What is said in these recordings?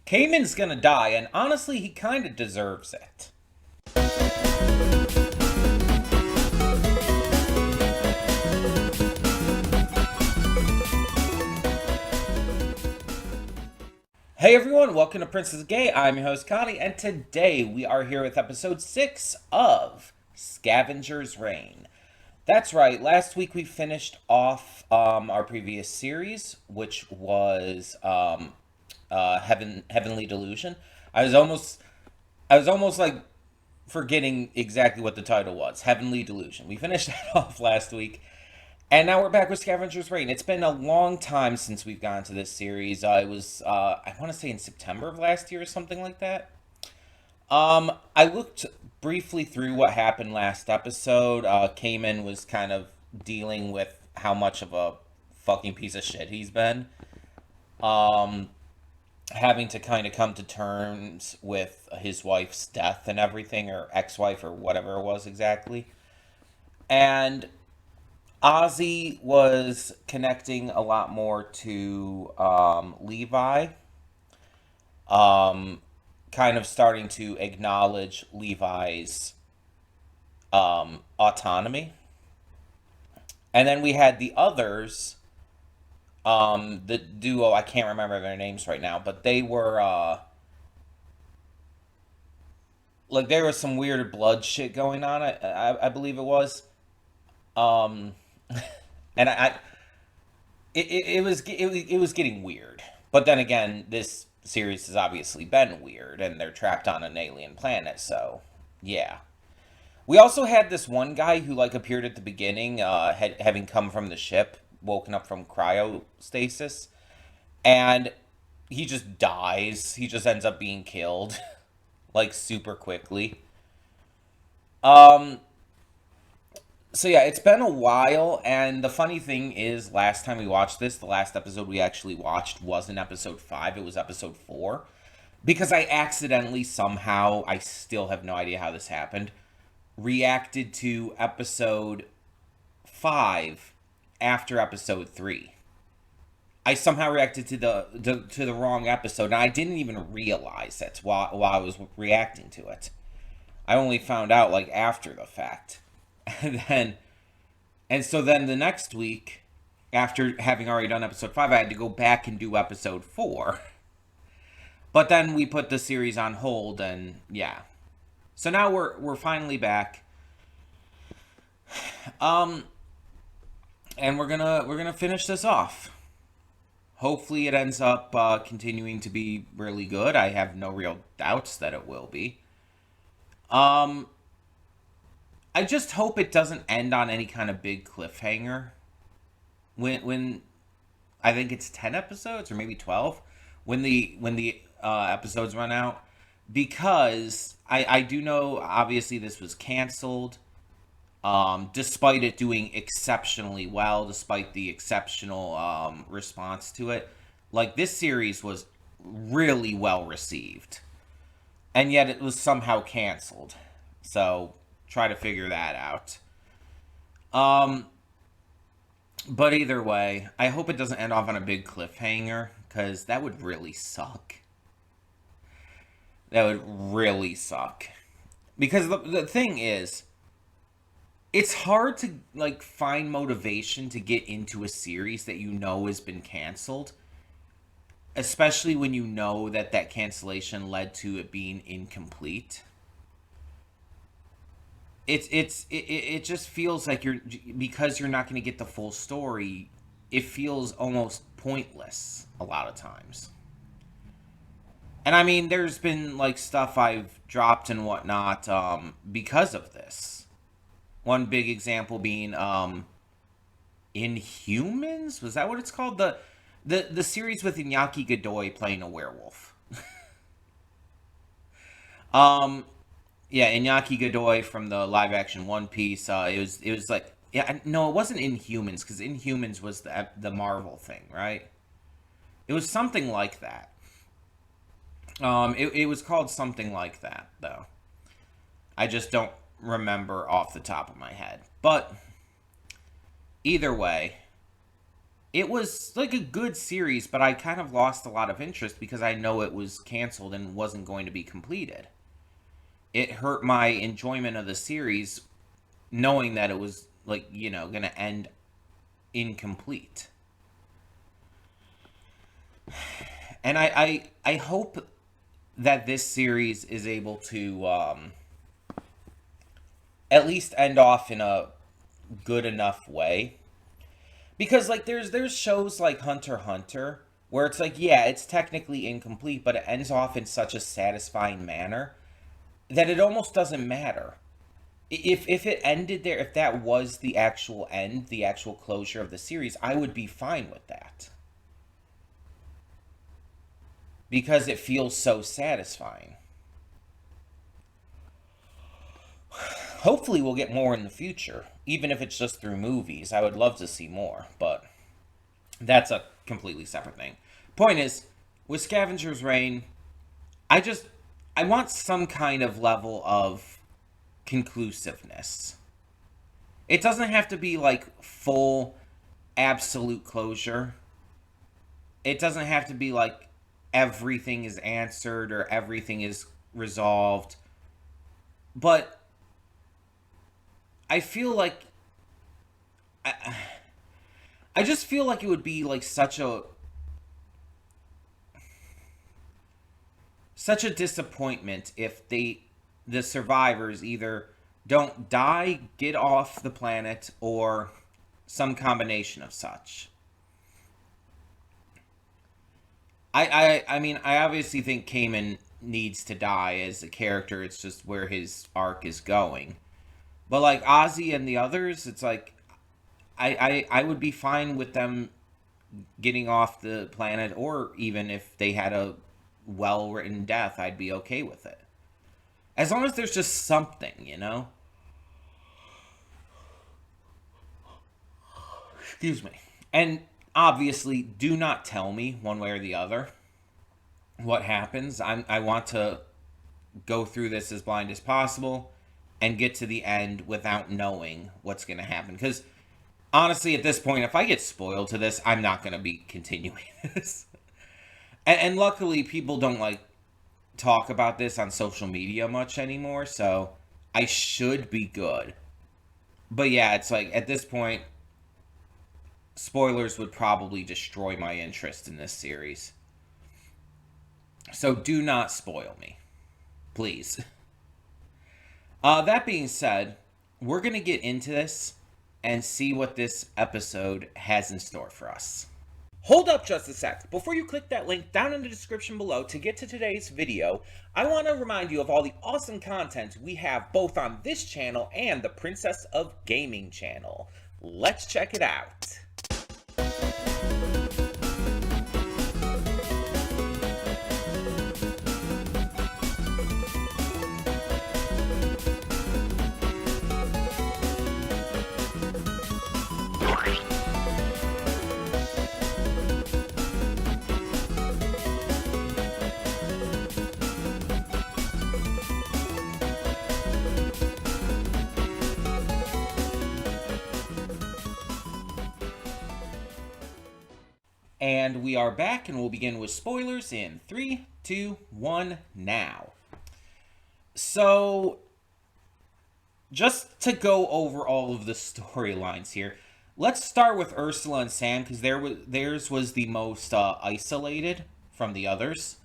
Cayman's gonna die, and honestly, he kind of deserves it. Hey everyone, welcome to Princess Gay. I'm your host Connie, and today we are here with episode 6 of Scavengers Reign. That's right, last week we finished off our previous series, which was Heavenly Delusion. I was almost like forgetting exactly what the title was. Heavenly Delusion. We finished that off last week. And now we're back with Scavengers Reign. It's been a long time since we've gone to this series. It was, I want to say in September of last year or something like that. I looked briefly through what happened last episode. Cayman was kind of dealing with how much of a fucking piece of shit he's been. Um, Having to kind of come to terms with his wife's death and everything, or ex-wife, or whatever it was exactly. And Ozzy was connecting a lot more to Levi, um, kind of starting to acknowledge Levi's autonomy. And then we had the others, the duo, I can't remember their names right now, but they were, like, there was some weird blood shit going on, I believe it was. Um, and it was getting weird. But then again, this series has obviously been weird, and they're trapped on an alien planet. So, yeah. We also had this one guy who like appeared at the beginning, having come from the ship, woken up from cryostasis, and he just dies. He just ends up being killed, like super quickly. Um, So yeah, it's been a while, and the funny thing is, last time we watched this, the last episode we actually watched wasn't episode 5, it was episode 4. Because I accidentally, somehow, I still have no idea how this happened, reacted to episode 5 after episode 3. I somehow reacted to the wrong episode, and I didn't even realize it while I was reacting to it. I only found out, like, after the fact. And then and so then the next week, after having already done episode 5, I had to go back and do episode 4. But then we put the series on hold, and yeah. So now we're finally back. Um and we're gonna finish this off. Hopefully it ends up continuing to be really good. I have no real doubts that it will be. Um I just hope it doesn't end on any kind of big cliffhanger. When I think it's 10 episodes or maybe 12 when the episodes run out, because I do know obviously this was canceled, despite it doing exceptionally well, despite the exceptional response to it. Like, this series was really well received, and yet it was somehow canceled. So try to figure that out. Um, but either way, I hope it doesn't end off on a big cliffhanger, because that would really suck. That would really suck. Because the thing is, it's hard to like find motivation to get into a series that you know has been canceled, especially when you know that that cancellation led to it being incomplete. It just feels like because you're not going to get the full story, it feels almost pointless a lot of times. And I mean, there's been like stuff I've dropped and whatnot because of this. One big example being Inhumans. Was that what it's called? The series with Iñaki Godoy playing a werewolf. Um, yeah, Iñaki Godoy from the live action One Piece. It was like, yeah, no, it wasn't Inhumans, because Inhumans was the Marvel thing, right? It was something like that. It was called something like that, though. I just don't remember off the top of my head. But either way, it was like a good series, but I kind of lost a lot of interest because I know it was canceled and wasn't going to be completed. It hurt my enjoyment of the series knowing that it was, like, you know, going to end incomplete. And I hope that this series is able to at least end off in a good enough way. Because, like, there's shows like Hunter x Hunter where it's like, yeah, it's technically incomplete, but it ends off in such a satisfying manner that it almost doesn't matter. If it ended there, if that was the actual end, the actual closure of the series, I would be fine with that. Because it feels so satisfying. Hopefully we'll get more in the future, even if it's just through movies. I would love to see more, but that's a completely separate thing. Point is, with Scavengers Reign, I want some kind of level of conclusiveness. It doesn't have to be like full absolute closure. It doesn't have to be like everything is answered or everything is resolved. But I feel like I just feel like it would be like such a disappointment if the survivors either don't die, get off the planet, or some combination of such. I mean, I obviously think Cayman needs to die as a character. It's just where his arc is going. But like Ozzy and the others, it's like I would be fine with them getting off the planet, or even if they had a well-written death, I'd be okay with it. As long as there's just something, you know? Excuse me. And obviously, do not tell me one way or the other what happens. I want to go through this as blind as possible and get to the end without knowing what's going to happen. Because honestly, at this point, if I get spoiled to this, I'm not going to be continuing this. And luckily, people don't like talk about this on social media much anymore, so I should be good. But yeah, it's like at this point, spoilers would probably destroy my interest in this series. So do not spoil me, please. That being said, we're going to get into this and see what this episode has in store for us. Hold up just a sec. Before you click that link down in the description below to get to today's video, I want to remind you of all the awesome content we have both on this channel and the Princess of Gaming channel. Let's check it out. And we are back, and we'll begin with spoilers in 3, 2, 1, now. So, just to go over all of the storylines here, let's start with Ursula and Sam, because theirs was the most isolated from the others.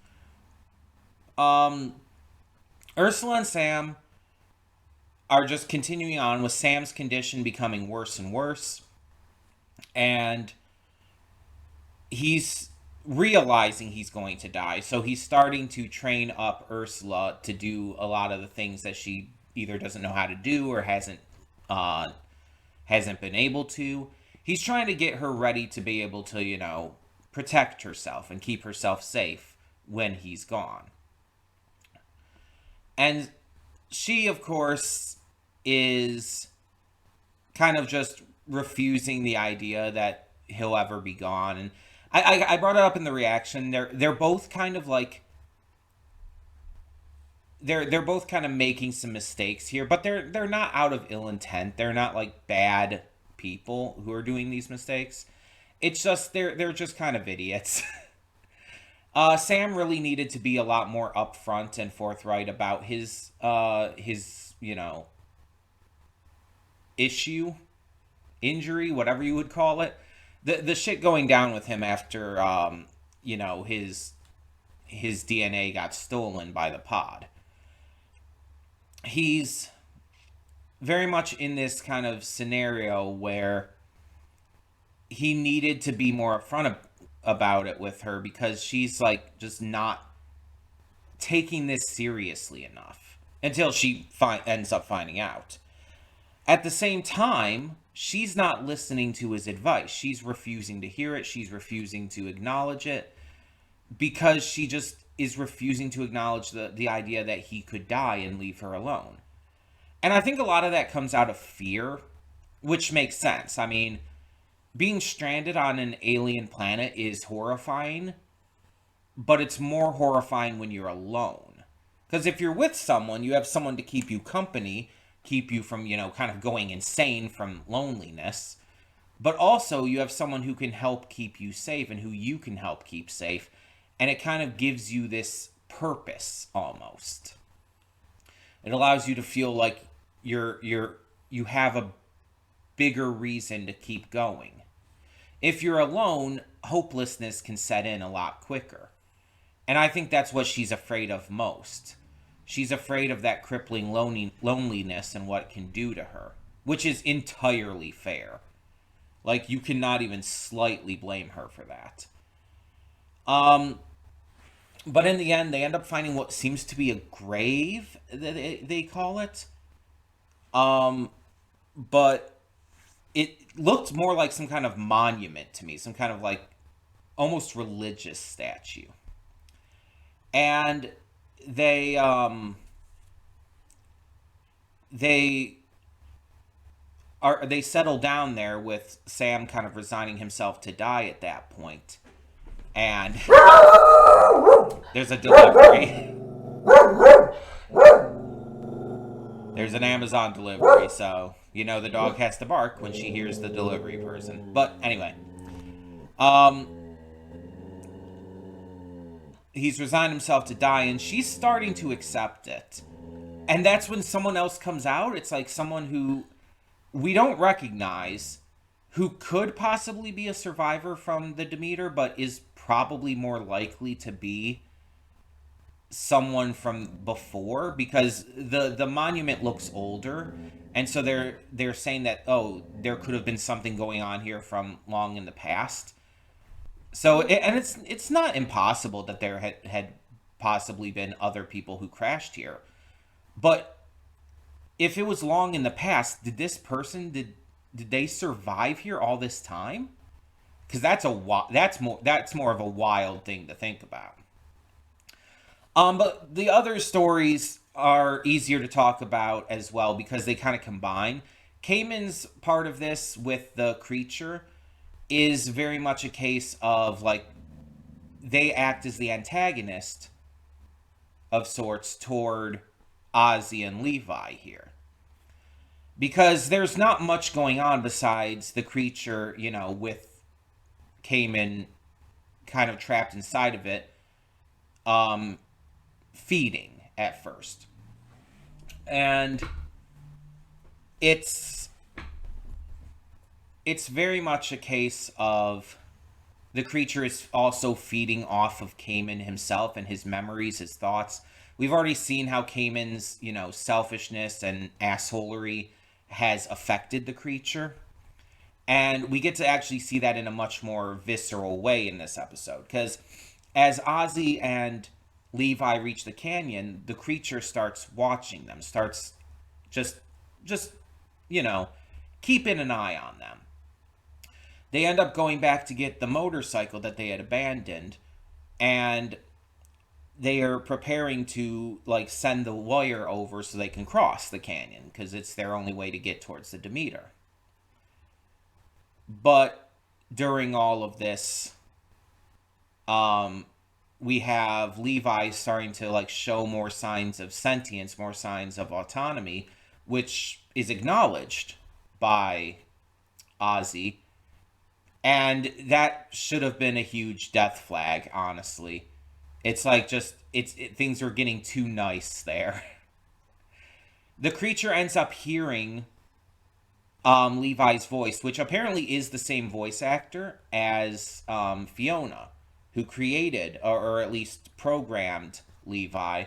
Ursula and Sam are just continuing on with Sam's condition becoming worse and worse. And he's realizing he's going to die, so he's starting to train up Ursula to do a lot of the things that she either doesn't know how to do or hasn't been able to. He's trying to get her ready to be able to, you know, protect herself and keep herself safe when he's gone. And she, of course, is kind of just refusing the idea that he'll ever be gone. And I brought it up in the reaction. They're both kind of like they're both kind of making some mistakes here, but they're not out of ill intent. They're not like bad people who are doing these mistakes. It's just they're just kind of idiots. Sam really needed to be a lot more upfront and forthright about his issue, injury, whatever you would call it. The shit going down with him after his DNA got stolen by the pod. He's very much in this kind of scenario where he needed to be more upfront about it with her because she's like just not taking this seriously enough until she ends up finding out. At the same time, she's not listening to his advice. She's refusing to hear it. She's refusing to acknowledge it because she just is refusing to acknowledge the idea that he could die and leave her alone. And I think a lot of that comes out of fear, which makes sense. I mean, being stranded on an alien planet is horrifying, but it's more horrifying when you're alone. Because if you're with someone, you have someone to keep you company, keep you from, kind of going insane from loneliness. But also, you have someone who can help keep you safe and who you can help keep safe. And it kind of gives you this purpose, almost. It allows you to feel like you have a bigger reason to keep going. If you're alone, hopelessness can set in a lot quicker. And I think that's what she's afraid of most. She's afraid of that crippling loneliness and what it can do to her, which is entirely fair. Like, you cannot even slightly blame her for that. But in the end, they end up finding what seems to be a grave, they call it. But it looked more like some kind of monument to me, some kind of like almost religious statue. And they settle down there with Sam kind of resigning himself to die at that point. And there's a delivery. There's an Amazon delivery, so the dog has to bark when she hears the delivery person. But anyway, he's resigned himself to die, and she's starting to accept it. And that's when someone else comes out. It's like someone who we don't recognize, who could possibly be a survivor from the Demeter, but is probably more likely to be someone from before, because the monument looks older, and so they're saying that, oh, there could have been something going on here from long in the past. So it's not impossible that there had possibly been other people who crashed here, but if it was long in the past, did they survive here all this time? Because that's more of a wild thing to think about. But the other stories are easier to talk about as well because they kind of combine. Cayman's part of this with the creature is very much a case of like they act as the antagonist of sorts toward Ozzy and Levi here. Because there's not much going on besides the creature, with Cayman kind of trapped inside of it, feeding at first. And it's very much a case of the creature is also feeding off of Cayman himself and his memories, his thoughts. We've already seen how Cayman's, selfishness and assholery has affected the creature. And we get to actually see that in a much more visceral way in this episode. Because as Ozzy and Levi reach the canyon, the creature starts watching them, starts just keeping an eye on them. They end up going back to get the motorcycle that they had abandoned, and they are preparing to send the wire over so they can cross the canyon because it's their only way to get towards the Demeter. But during all of this, we have Levi starting to show more signs of sentience, more signs of autonomy, which is acknowledged by Ozzy. And that should have been a huge death flag, honestly. It's like just things are getting too nice there. The creature ends up hearing Levi's voice, which apparently is the same voice actor as Fiona, who created or at least programmed Levi,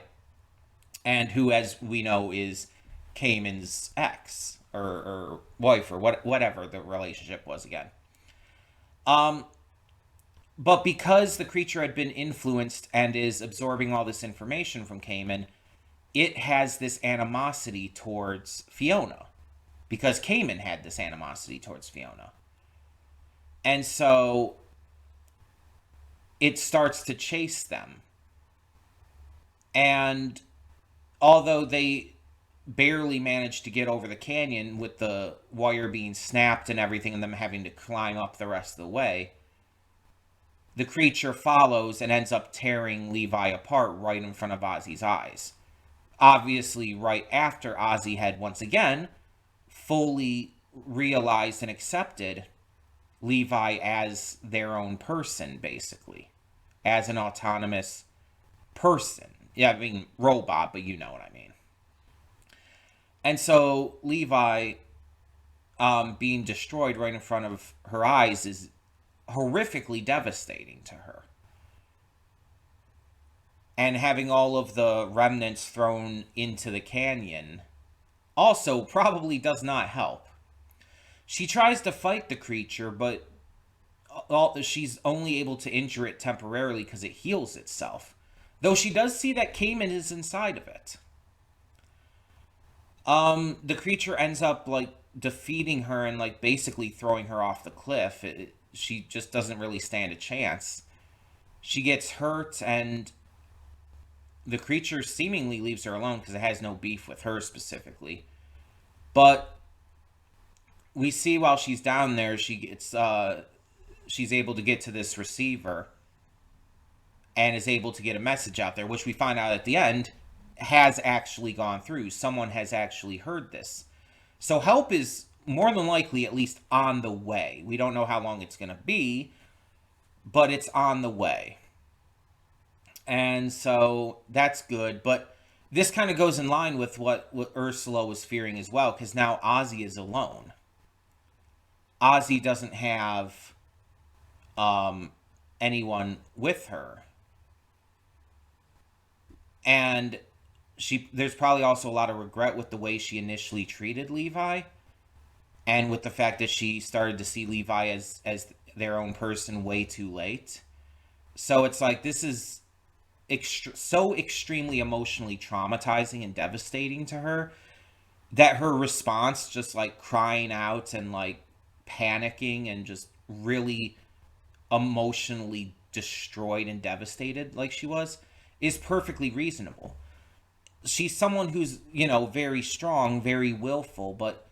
and who, as we know, is Cayman's ex or wife or whatever the relationship was again. Um, but because the creature had been influenced and is absorbing all this information from Cayman, it has this animosity towards Fiona because Cayman had this animosity towards Fiona. And so it starts to chase them. And although they barely managed to get over the canyon with the wire being snapped and everything and them having to climb up the rest of the way, the creature follows and ends up tearing Levi apart right in front of Ozzy's eyes. Obviously, right after Ozzy had once again fully realized and accepted Levi as their own person, basically, as an autonomous person. Yeah, I mean, robot, but you know what I mean. And so Levi being destroyed right in front of her eyes is horrifically devastating to her. And having all of the remnants thrown into the canyon also probably does not help. She tries to fight the creature, but she's only able to injure it temporarily because it heals itself. Though she does see that Cayman is inside of it. The creature ends up like defeating her and like basically throwing her off the cliff. She just doesn't really stand a chance. She gets hurt, and the creature seemingly leaves her alone because it has no beef with her specifically. But we see while she's down there, she's able to get to this receiver and is able to get a message out there, which we find out at the end has actually gone through. Someone has actually heard this. So help is more than likely at least on the way. We don't know how long it's going to be, but it's on the way. And so that's good. But this kind of goes in line with what Ursula was fearing as well, because now Ozzy is alone. Ozzy doesn't have anyone with her. And there's probably also a lot of regret with the way she initially treated Levi, and with the fact that she started to see Levi as their own person way too late. So it's like this is so extremely emotionally traumatizing and devastating to her that her response, just like crying out and like panicking and just really emotionally destroyed and devastated like she was, is perfectly reasonable. She's someone who's, very strong, very willful, but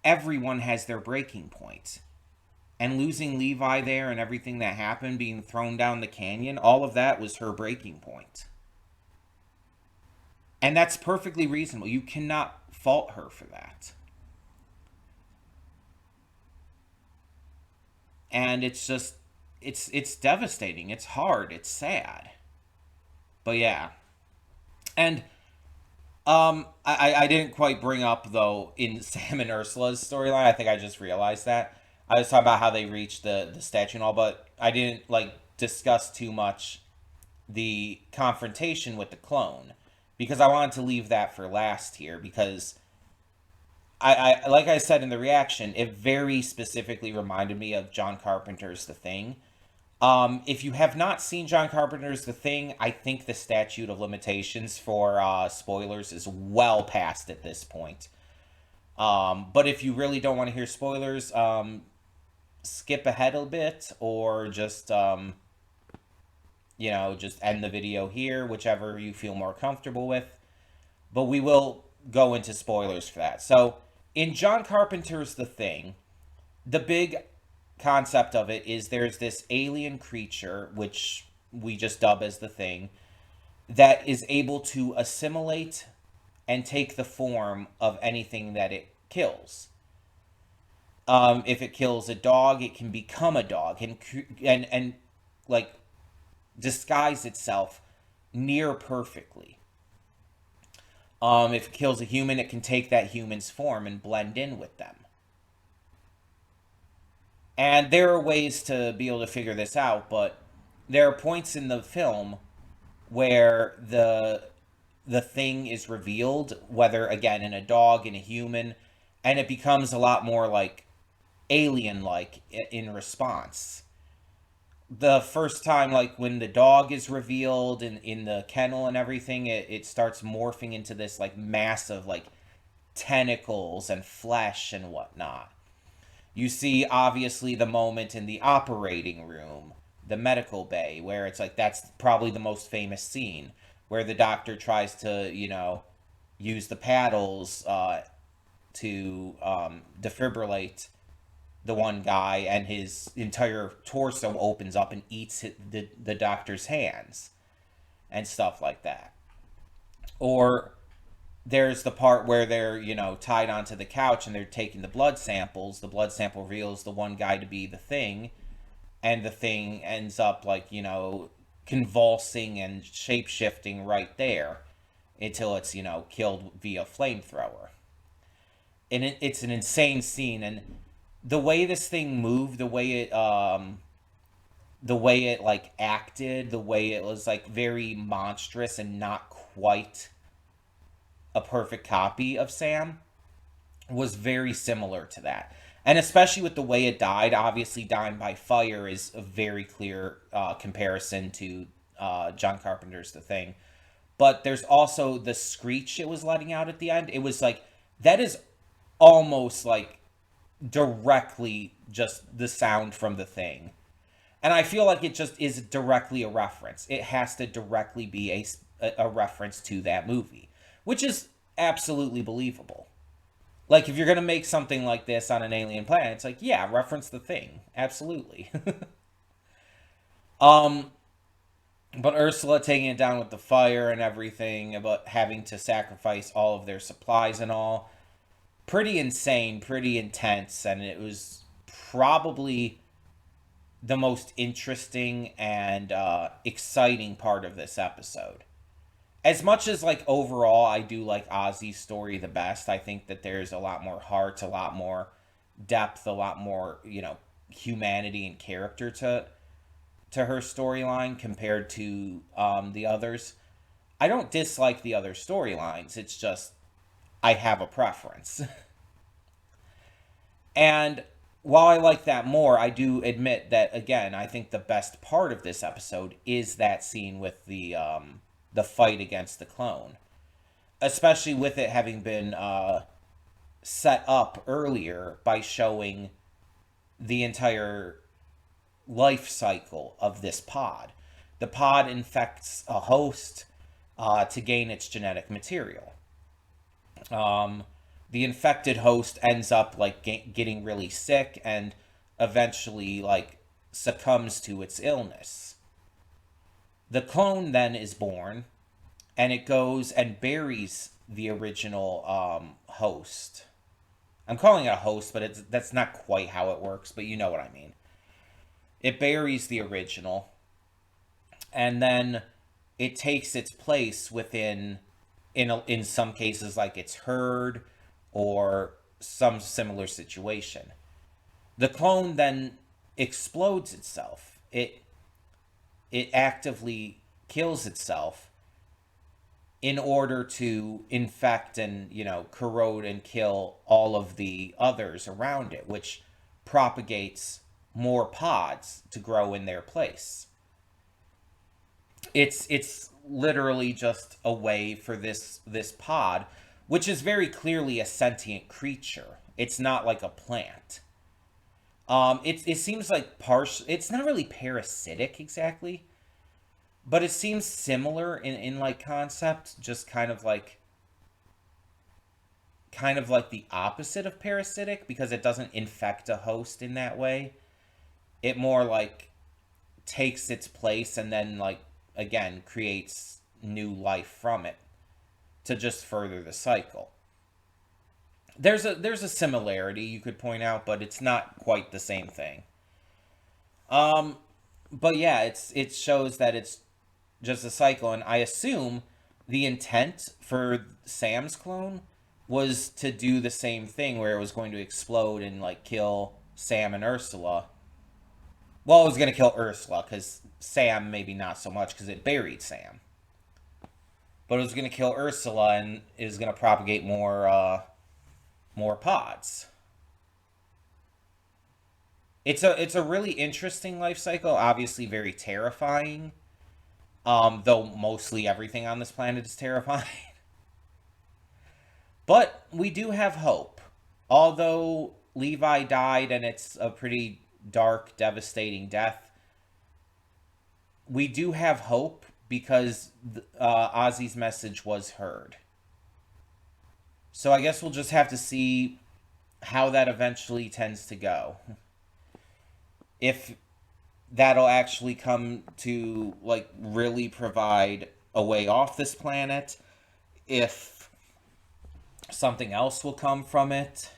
everyone has their breaking point. And losing Levi there and everything that happened, being thrown down the canyon, all of that was her breaking point. And that's perfectly reasonable. You cannot fault her for that. And it's just, it's devastating. It's hard. It's sad. But yeah. And I didn't quite bring up, though, in Sam and Ursula's storyline. I think I just realized that. I was talking about how they reached the statue and all, but I didn't, discuss too much the confrontation with the clone. Because I wanted to leave that for last here, because I like I said in the reaction, it very specifically reminded me of John Carpenter's The Thing. If you have not seen John Carpenter's The Thing, I think the statute of limitations for spoilers is well past at this point. But if you really don't want to hear spoilers, skip ahead a bit, or just, just end the video here, whichever you feel more comfortable with. But we will go into spoilers for that. So, in John Carpenter's The Thing, the big concept of it is there's this alien creature, which we just dub as the Thing, that is able to assimilate and take the form of anything that it kills. If it kills a dog, it can become a dog and like disguise itself near perfectly. If it kills a human, it can take that human's form and blend in with them. And there are ways to be able to figure this out, but there are points in the film where the thing is revealed, whether again in a dog, in a human, and it becomes a lot more like alien like in response. The first time, like when the dog is revealed in the kennel and everything, it starts morphing into this like massive like tentacles and flesh and whatnot. You see obviously the moment in the operating room, the medical bay, where it's like that's probably the most famous scene where the doctor tries to, use the paddles to defibrillate the one guy, and his entire torso opens up and eats the doctor's hands and stuff like that. Or there's the part where they're, tied onto the couch and they're taking the blood samples. The blood sample reveals the one guy to be the thing, and the thing ends up like, convulsing and shape shifting right there until it's, killed via flamethrower. And it's an insane scene, and the way this thing moved, the way it like acted, the way it was like very monstrous and not quite a perfect copy of Sam was very similar to that. And especially with the way it died, obviously dying by fire is a very clear comparison to John Carpenter's The Thing. But there's also the screech it was letting out at the end. It was like, that is almost like directly just the sound from The Thing. And I feel like it just is directly a reference. It has to directly be a reference to that movie, which is absolutely believable. Like, if you're going to make something like this on an alien planet, it's like, yeah, reference The Thing. Absolutely. um, but Ursula taking it down with the fire and everything, about having to sacrifice all of their supplies and all, pretty insane, pretty intense, and it was probably the most interesting and exciting part of this episode. As much as like overall I do like Ozzy's story the best, I think that there's a lot more heart, a lot more depth, a lot more, humanity and character to her storyline compared to the others. I don't dislike the other storylines. It's just I have a preference. And while I like that more, I do admit that again, I think the best part of this episode is that scene with the fight against the clone, especially with it having been set up earlier by showing the entire life cycle of this pod. The pod infects a host to gain its genetic material. The infected host ends up like getting really sick and eventually like succumbs to its illness. The clone then is born, and it goes and buries the original host. I'm calling it a host, but that's not quite how it works, but you know what I mean. It buries the original, and then it takes its place within, in some cases, like its herd or some similar situation. The clone then explodes itself. It actively kills itself in order to infect and, corrode and kill all of the others around it, which propagates more pods to grow in their place. It's literally just a way for this pod, which is very clearly a sentient creature. It's not like a plant. It seems like it's not really parasitic exactly, but it seems similar in like concept, just kind of like the opposite of parasitic, because it doesn't infect a host in that way. It more like takes its place and then like again creates new life from it to just further the cycle. There's a similarity you could point out, but it's not quite the same thing. Um, but yeah, it shows that it's just a cycle, and I assume the intent for Sam's clone was to do the same thing, where it was going to explode and like kill Sam and Ursula. Well, it was going to kill Ursula because Sam maybe not so much because it buried Sam, but it was going to kill Ursula and is going to propagate more pods. It's a really interesting life cycle. Obviously, very terrifying. Though mostly everything on this planet is terrifying. But we do have hope. Although Levi died and it's a pretty dark, devastating death, we do have hope because Ozzy's message was heard. So I guess we'll just have to see how that eventually tends to go. If that'll actually come to like really provide a way off this planet, if something else will come from it,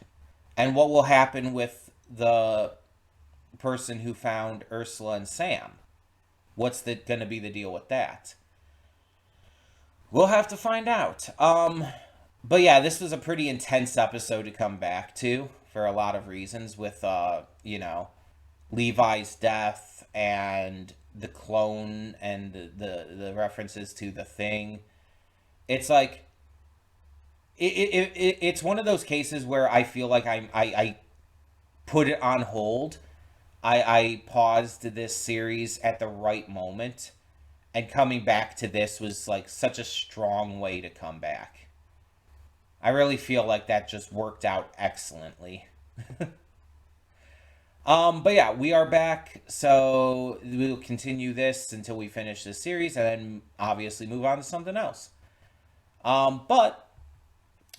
and what will happen with the person who found Ursula and Sam. What's going to be the deal with that? We'll have to find out. But yeah, this was a pretty intense episode to come back to for a lot of reasons with Levi's death and the clone and the references to the thing. It's like it's one of those cases where I feel like I put it on hold. I paused this series at the right moment, and coming back to this was like such a strong way to come back. I really feel like that just worked out excellently. But yeah, we are back, so we'll continue this until we finish this series, and then obviously move on to something else. But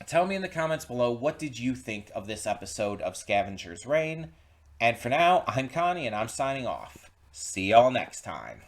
tell me in the comments below, what did you think of this episode of Scavengers Reign? And for now, I'm Connie, and I'm signing off. See y'all next time.